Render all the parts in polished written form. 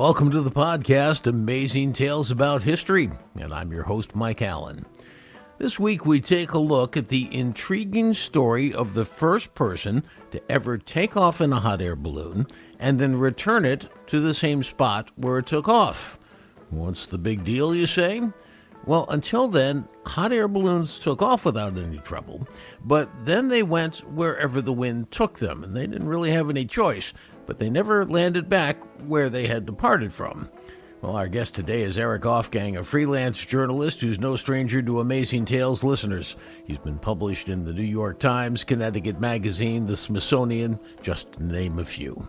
Welcome to the podcast, Amazing Tales About History, and I'm your host, Mike Allen. This week we take a look at the intriguing story of the first person to ever take off in a hot air balloon and then return it to the same spot where it took off. What's the big deal, you say? Well, until then, hot air balloons took off without any trouble, but then they went wherever the wind took them, and they didn't really have any choice, but they never landed back where they had departed from. Well, our guest today is Eric Ofgang, a freelance journalist who's no stranger to Amazing Tales listeners. He's been published in the New York Times, Connecticut Magazine, the Smithsonian, just to name a few.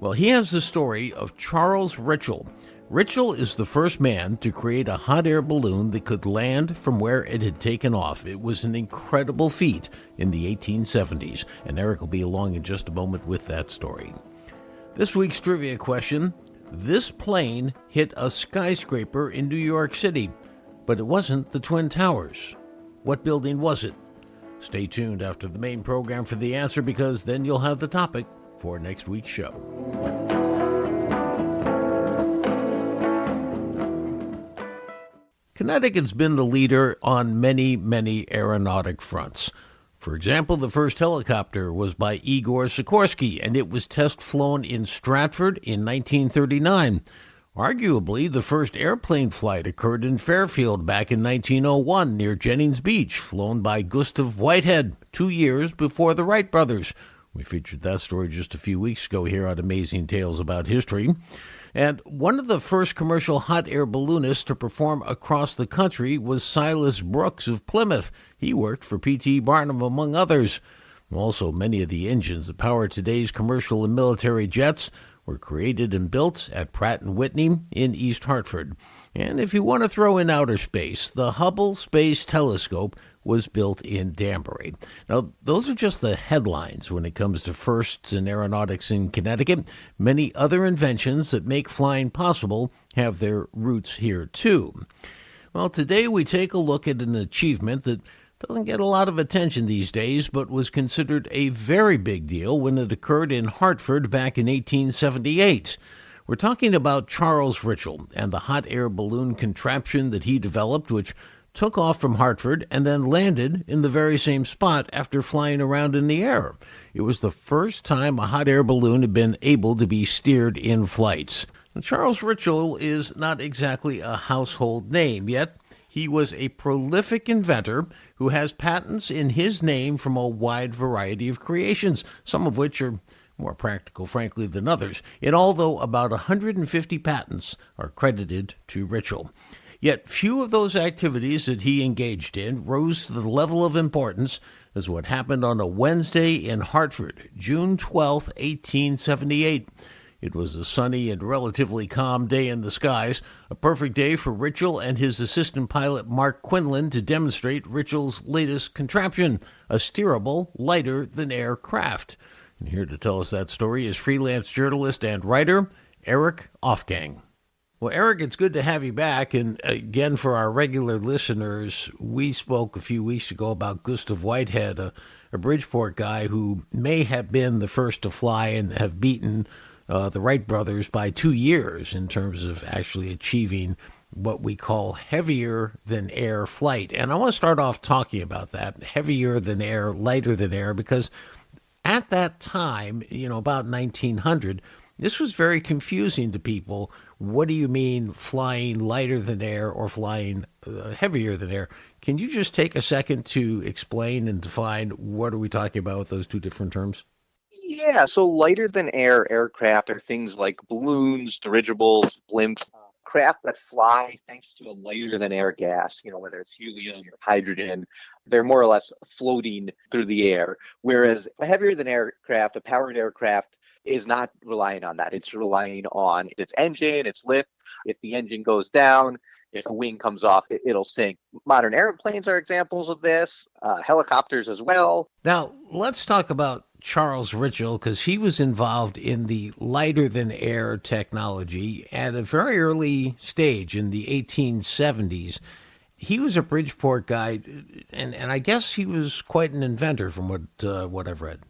Well, he has the story of Charles Ritchel. Ritchel is the first man to create a hot air balloon that could land from where it had taken off. It was an incredible feat in the 1870s, and Eric will be along in just a moment with that story. This week's trivia question: this plane hit a skyscraper in New York City, but it wasn't the Twin Towers. What building was it? Stay tuned after the main program for the answer, because then you'll have the topic for next week's show. Connecticut's been the leader on many aeronautic fronts. For example, the first helicopter was by Igor Sikorsky, and it was test flown in Stratford in 1939. Arguably, the first airplane flight occurred in Fairfield back in 1901 near Jennings Beach, flown by Gustav Whitehead, 2 years before the Wright brothers. We featured that story just a few weeks ago here on Amazing Tales About History. And one of the first commercial hot air balloonists to perform across the country was Silas Brooks of Plymouth. He worked for P.T. Barnum, among others. Also, many of the engines that power today's commercial and military jets were created and built at Pratt & Whitney in East Hartford. And if you want to throw in outer space, the Hubble Space Telescope was built in Danbury. Now, those are just the headlines when it comes to firsts in aeronautics in Connecticut. Many other inventions that make flying possible have their roots here, too. Well, today we take a look at an achievement that doesn't get a lot of attention these days, but was considered a very big deal when it occurred in Hartford back in 1878. We're talking about Charles Ritchel and the hot air balloon contraption that he developed, which took off from Hartford and then landed in the very same spot after flying around in the air. It was the first time a hot air balloon had been able to be steered in flights. Now, Charles Ritchel is not exactly a household name, yet he was a prolific inventor who has patents in his name from a wide variety of creations, some of which are more practical, frankly, than others. In all, though, about 150 patents are credited to Ritchel. Yet few of those activities that he engaged in rose to the level of importance as what happened on a Wednesday in Hartford, June 12, 1878. It was a sunny and relatively calm day in the skies, a perfect day for Ritchel and his assistant pilot Mark Quinlan to demonstrate Ritchel's latest contraption, a steerable, lighter-than-air craft. And here to tell us that story is freelance journalist and writer Eric Ofgang. Well, Eric, it's good to have you back. And again, for our regular listeners, we spoke a few weeks ago about Gustav Whitehead, a Bridgeport guy who may have been the first to fly and have beaten the Wright brothers by 2 years in terms of actually achieving what we call heavier than air flight. And I want to start off talking about that, heavier than air, lighter than air, because at that time, about 1900, this was very confusing to people. What do you mean flying lighter than air or flying heavier than air? Can you just take a second to explain and define what are we talking about with those two different terms? Yeah, so lighter than air aircraft are things like balloons, dirigibles, blimps, craft that fly thanks to a lighter than air gas, whether it's helium or hydrogen. They're more or less floating through the air. Whereas a heavier than aircraft, a powered aircraft, is not relying on that. It's relying on its engine, its lift. If the engine goes down, if a wing comes off, it'll sink. Modern airplanes are examples of this, helicopters as well. Now, let's talk about Charles Ritchel, because he was involved in the lighter-than-air technology at a very early stage in the 1870s. He was a Bridgeport guy, and I guess he was quite an inventor from what I've read.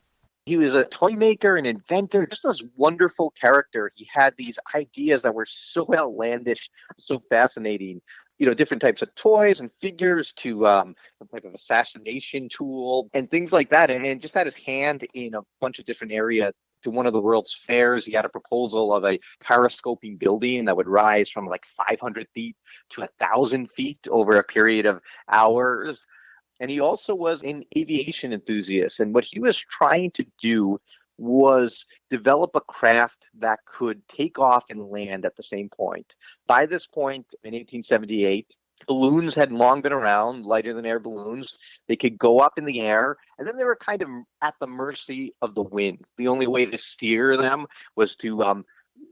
He was a toy maker, an inventor, just this wonderful character. He had these ideas that were so outlandish, so fascinating. Different types of toys and figures to some type of assassination tool and things like that. And just had his hand in a bunch of different areas. To one of the world's fairs, he had a proposal of a periscoping building that would rise from like 500 feet to 1,000 feet over a period of hours. And he also was an aviation enthusiast. And what he was trying to do was develop a craft that could take off and land at the same point. By this point, in 1878, balloons had long been around, lighter than air balloons. They could go up in the air, and then they were kind of at the mercy of the wind. The only way to steer them was to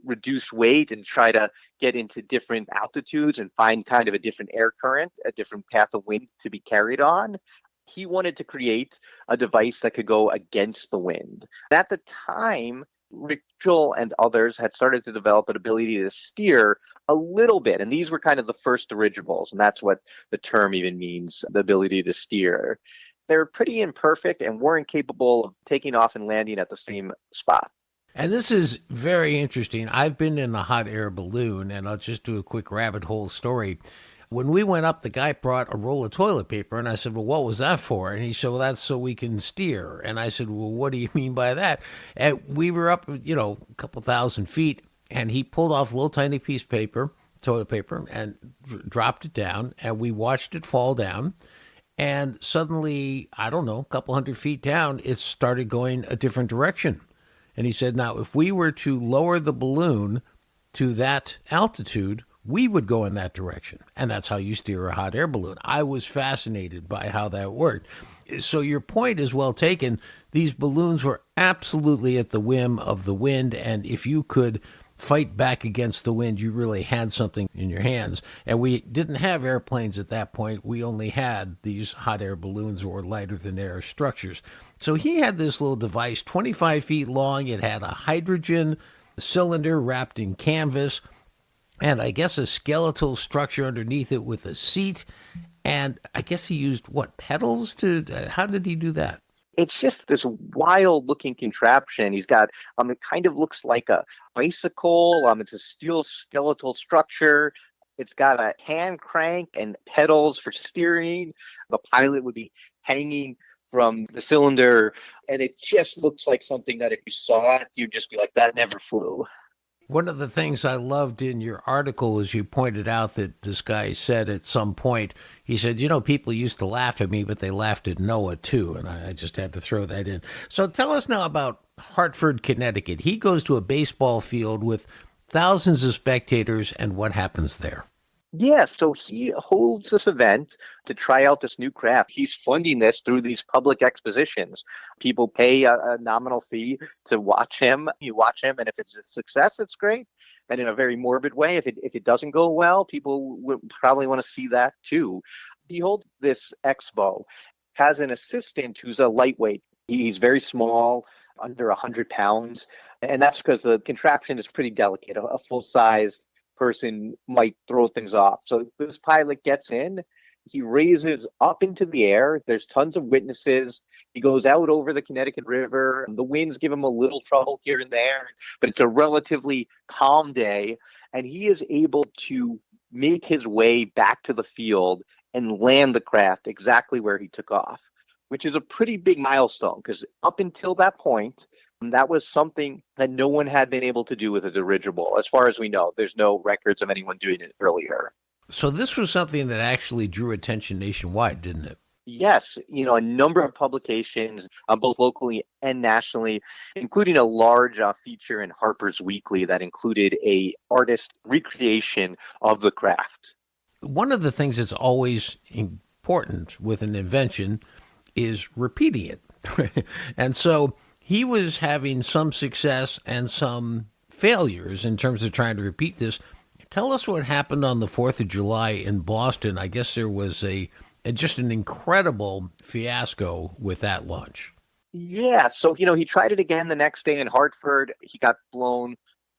reduce weight and try to get into different altitudes and find kind of a different air current, a different path of wind to be carried on. He wanted to create a device that could go against the wind. At the time, Ritchel and others had started to develop an ability to steer a little bit. And these were kind of the first dirigibles. And that's what the term even means, the ability to steer. They were pretty imperfect and weren't capable of taking off and landing at the same spot. And this is very interesting. I've been in a hot air balloon, and I'll just do a quick rabbit hole story. When we went up, the guy brought a roll of toilet paper, and I said, well, what was that for? And he said, well, that's so we can steer. And I said, well, what do you mean by that? And we were up, a couple thousand feet, and he pulled off a little tiny piece of paper, toilet paper, and dropped it down, and we watched it fall down. And suddenly, I don't know, a couple hundred feet down, it started going a different direction. And he said, now, if we were to lower the balloon to that altitude, we would go in that direction. And that's how you steer a hot air balloon. I was fascinated by how that worked. So your point is well taken. These balloons were absolutely at the whim of the wind. And if you could fight back against the wind, you really had something in your hands. And we didn't have airplanes at that point. We only had these hot air balloons or lighter than air structures. So he had this little device, 25 feet long. It had a hydrogen cylinder wrapped in canvas, and I guess a skeletal structure underneath it with a seat. And I guess he used, pedals how did he do that? It's just this wild looking contraption. He's got, it kind of looks like a bicycle. It's a steel skeletal structure. It's got a hand crank and pedals for steering. The pilot would be hanging from the cylinder. And it just looks like something that if you saw it, you'd just be like, that never flew. One of the things I loved in your article is you pointed out that this guy said at some point, he said, people used to laugh at me, but they laughed at Noah too. And I just had to throw that in. So tell us now about Hartford, Connecticut. He goes to a baseball field with thousands of spectators, and what happens there? Yeah, so he holds this event to try out this new craft. He's funding this through these public expositions. People pay a nominal fee to watch him. You watch him, and if it's a success, it's great. And in a very morbid way, if it doesn't go well, people would probably want to see that too. He holds this expo, has an assistant who's a lightweight. He's very small, under 100 pounds. And that's because the contraption is pretty delicate. A full-sized person might throw things off. So this pilot gets in, he raises up into the air. There's tons of witnesses. He goes out over the Connecticut River. The winds give him a little trouble here and there, but it's a relatively calm day. And he is able to make his way back to the field and land the craft exactly where he took off, which is a pretty big milestone because up until that point, that was something that no one had been able to do with a dirigible. As far as we know, there's no records of anyone doing it earlier. So this was something that actually drew attention nationwide, didn't it? Yes, a number of publications, both locally and nationally, including a large feature in Harper's Weekly that included a artist recreation of the craft. One of the things that's always important with an invention is repeating it. And so he was having some success and some failures in terms of trying to repeat this. Tell us what happened on the 4th of July in Boston. I guess there was just an incredible fiasco with that launch. Yeah, so, he tried it again the next day in Hartford. He got blown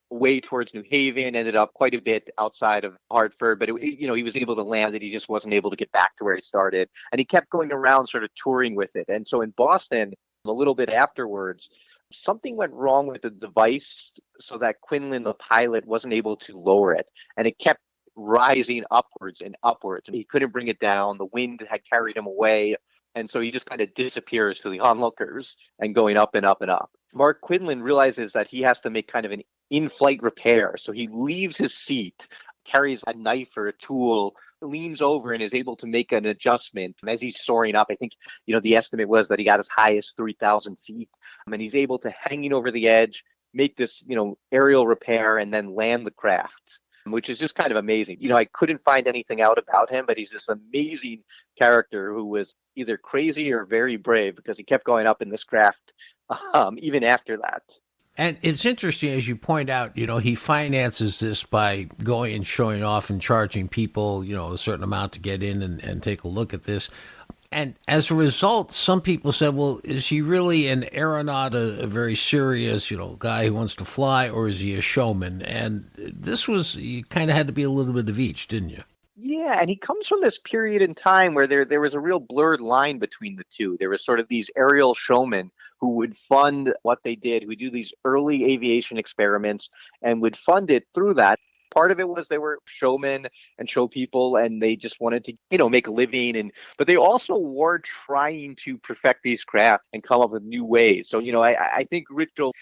way towards New Haven, ended up quite a bit outside of Hartford, but he was able to land it. He just wasn't able to get back to where he started. And he kept going around sort of touring with it. And so in Boston, A little bit afterwards, something went wrong with the device so that Quinlan, the pilot, wasn't able to lower it. And it kept rising upwards and upwards. And he couldn't bring it down. The wind had carried him away. And so he just kind of disappears to the onlookers and going up and up and up. Mark Quinlan realizes that he has to make kind of an in-flight repair. So he leaves his seat, carries a knife or a tool, leans over and is able to make an adjustment. And as he's soaring up, I think, the estimate was that he got as high as 3,000 feet. And he's able to, hanging over the edge, make this, aerial repair and then land the craft, which is just kind of amazing. I couldn't find anything out about him, but he's this amazing character who was either crazy or very brave because he kept going up in this craft even after that. And it's interesting, as you point out, he finances this by going and showing off and charging people, a certain amount to get in and take a look at this. And as a result, some people said, well, is he really an aeronaut, a very serious, guy who wants to fly, or is he a showman? And you kind of had to be a little bit of each, didn't you? Yeah, and he comes from this period in time where there was a real blurred line between the two. There was sort of these aerial showmen who would fund what they did, who would do these early aviation experiments and would fund it through that. Part of it was they were showmen and show people, and they just wanted to, make a living. But they also were trying to perfect these craft and come up with new ways. So, I think Ritchel,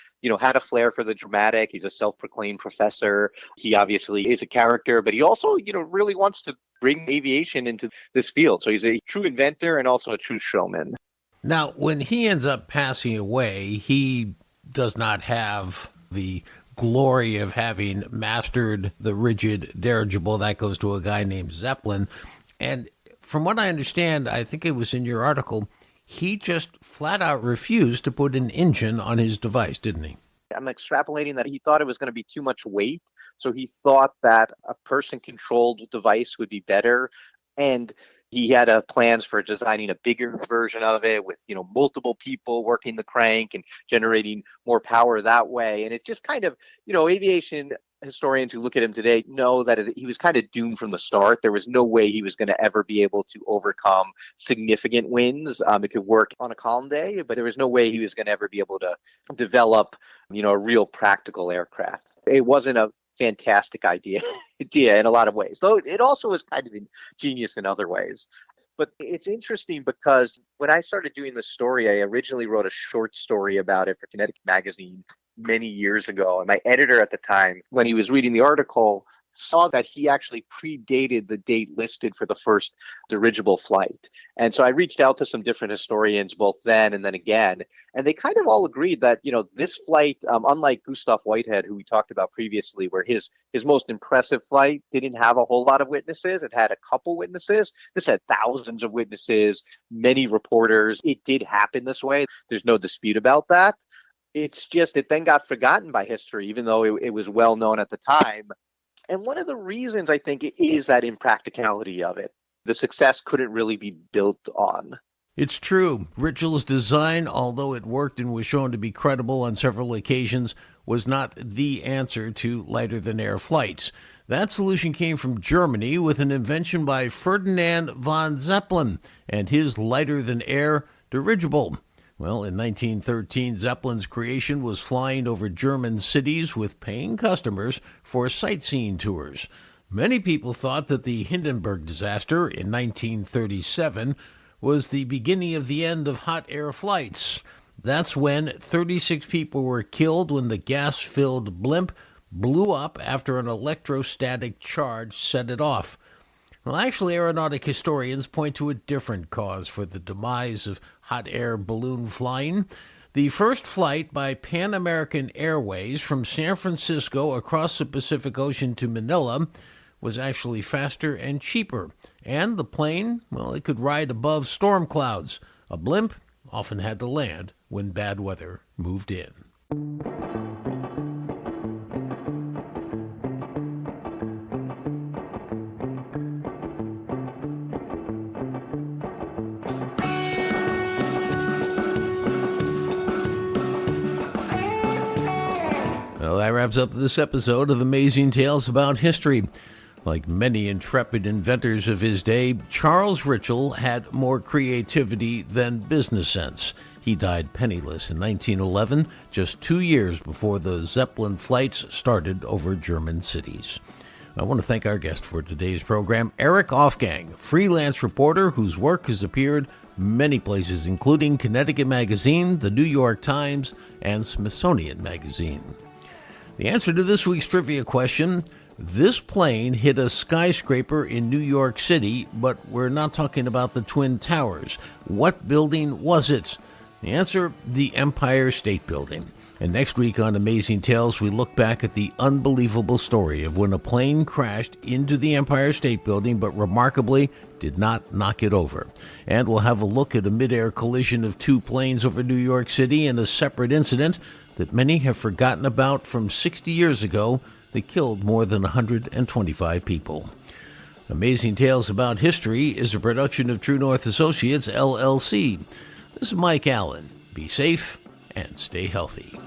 had a flair for the dramatic. He's a self-proclaimed professor. He obviously is a character, but he also, really wants to bring aviation into this field. So he's a true inventor and also a true showman. Now, when he ends up passing away, he does not have the glory of having mastered the rigid dirigible. That goes to a guy named Zeppelin. And from what I understand, I think it was in your article, he just flat out refused to put an engine on his device, didn't he? I'm extrapolating that he thought it was going to be too much weight. So he thought that a person-controlled device would be better. And he had plans for designing a bigger version of it with, multiple people working the crank and generating more power that way. And it just kind of, aviation historians who look at him today know that he was kind of doomed from the start. There was no way he was going to ever be able to overcome significant winds. It could work on a calm day, but there was no way he was going to ever be able to develop, a real practical aircraft. It wasn't a fantastic idea in a lot of ways, though it also was kind of ingenious in other ways. But it's interesting because when I started doing this story, I originally wrote a short story about it for Kinetic Magazine many years ago. And my editor at the time, when he was reading the article, saw that he actually predated the date listed for the first dirigible flight. And so I reached out to some different historians both then and then again, and they kind of all agreed that, this flight, unlike Gustav Whitehead, who we talked about previously, where his most impressive flight didn't have a whole lot of witnesses, it had a couple witnesses. This had thousands of witnesses, many reporters. It did happen this way. There's no dispute about that. It's just, it then got forgotten by history, even though it was well known at the time. And one of the reasons, I think, is that impracticality of it. The success couldn't really be built on. It's true. Ritchel's design, although it worked and was shown to be credible on several occasions, was not the answer to lighter-than-air flights. That solution came from Germany with an invention by Ferdinand von Zeppelin and his lighter-than-air dirigible. Well, in 1913, Zeppelin's creation was flying over German cities with paying customers for sightseeing tours. Many people thought that the Hindenburg disaster in 1937 was the beginning of the end of hot air flights. That's when 36 people were killed when the gas-filled blimp blew up after an electrostatic charge set it off. Well, actually, aeronautic historians point to a different cause for the demise of hot air balloon flying. The first flight by Pan American Airways from San Francisco across the Pacific Ocean to Manila was actually faster and cheaper. And the plane, well, it could ride above storm clouds. A blimp often had to land when bad weather moved in. Well, that wraps up this episode of Amazing Tales About History. Like many intrepid inventors of his day, Charles Ritchel had more creativity than business sense. He died penniless in 1911, just 2 years before the Zeppelin flights started over German cities. I want to thank our guest for today's program, Eric Aufgang, freelance reporter whose work has appeared many places, including Connecticut Magazine, the New York Times, and Smithsonian Magazine. The answer to this week's trivia question: this plane hit a skyscraper in New York City, but we're not talking about the Twin Towers. What building was it? The answer: the Empire State Building. And next week on Amazing Tales, we look back at the unbelievable story of when a plane crashed into the Empire State Building, but remarkably did not knock it over. And we'll have a look at a mid-air collision of two planes over New York City and a separate incident that many have forgotten about from 60 years ago that killed more than 125 people. Amazing Tales About History is a production of True North Associates, LLC. This is Mike Allen. Be safe and stay healthy.